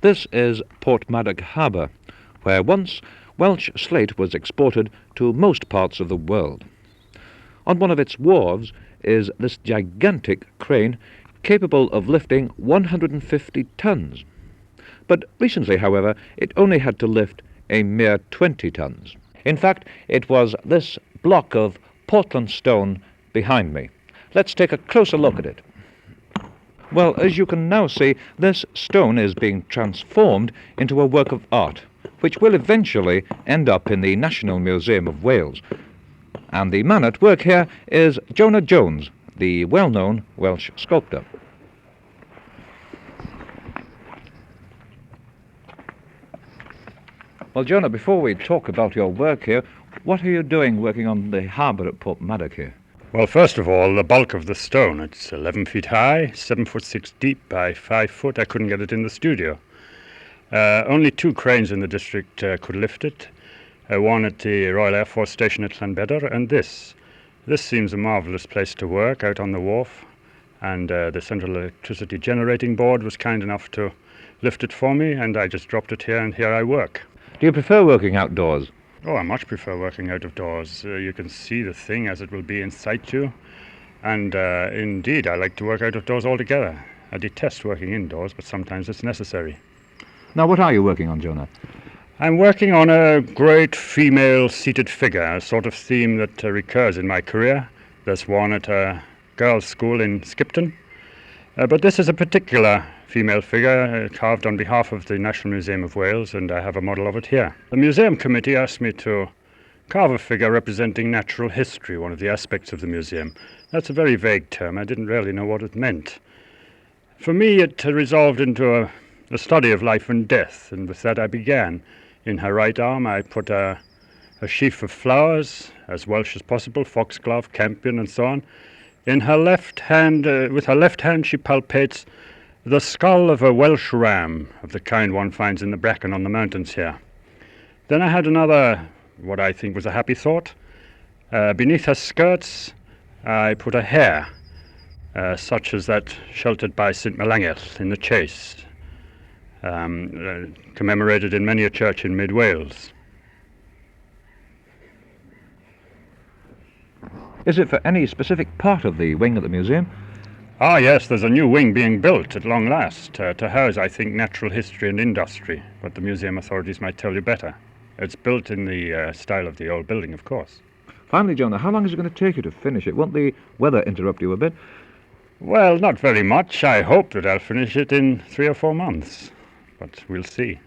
This is Porthmadog Harbour, where once Welsh slate was exported to most parts of the world. On one of its wharves is this gigantic crane capable of lifting 150 tons. But recently, however, it only had to lift a mere 20 tons. In fact, it was this block of Portland stone behind me. Let's take a closer look at it. Well, as you can now see, this stone is being transformed into a work of art, which will eventually end up in the National Museum of Wales. And the man at work here is Jonah Jones, the well-known Welsh sculptor. Well, Jonah, before we talk about your work here, what are you doing working on the harbour at Porthmadog here? Well, first of all, the bulk of the stone. It's 11 feet high, 7 foot 6 deep by 5 foot. I couldn't get it in the studio. Only 2 cranes in the district could lift it. One at the Royal Air Force Station at Llanbedr, and this. This seems a marvellous place to work out on the wharf. And the Central Electricity Generating Board was kind enough to lift it for me, and I just dropped it here, and here I work. Do you prefer working outdoors? Oh, I much prefer working out of doors. You can see the thing as it will be in situ. And indeed, I like to work out of doors altogether. I detest working indoors, but sometimes it's necessary. Now, what are you working on, Jonah? I'm working on a great female seated figure, a sort of theme that recurs in my career. There's one at a girls' school in Skipton. But this is a particular female figure carved on behalf of the National Museum of Wales, and I have a model of it here. The museum committee asked me to carve a figure representing natural history, one of the aspects of the museum. That's a very vague term. I didn't really know what it meant. For me, it resolved into a study of life and death, and with that I began. In her right arm, I put a sheaf of flowers, as Welsh as possible, foxglove, campion, and so on. In her left hand, with her left hand, she palpates the skull of a Welsh ram, of the kind one finds in the bracken on the mountains here. Then I had another, what I think was a happy thought. Beneath her skirts, I put a hare, such as that sheltered by St. Melangell in the Chase, commemorated in many a church in mid-Wales. Is it for any specific part of the wing at the museum? Ah, yes, there's a new wing being built at long last, to house, I think, natural history and industry, but the museum authorities might tell you better. It's built in the style of the old building, of course. Finally, Jonah, how long is it going to take you to finish it? Won't the weather interrupt you a bit? Well, not very much. I hope that I'll finish it in 3 or 4 months, but we'll see.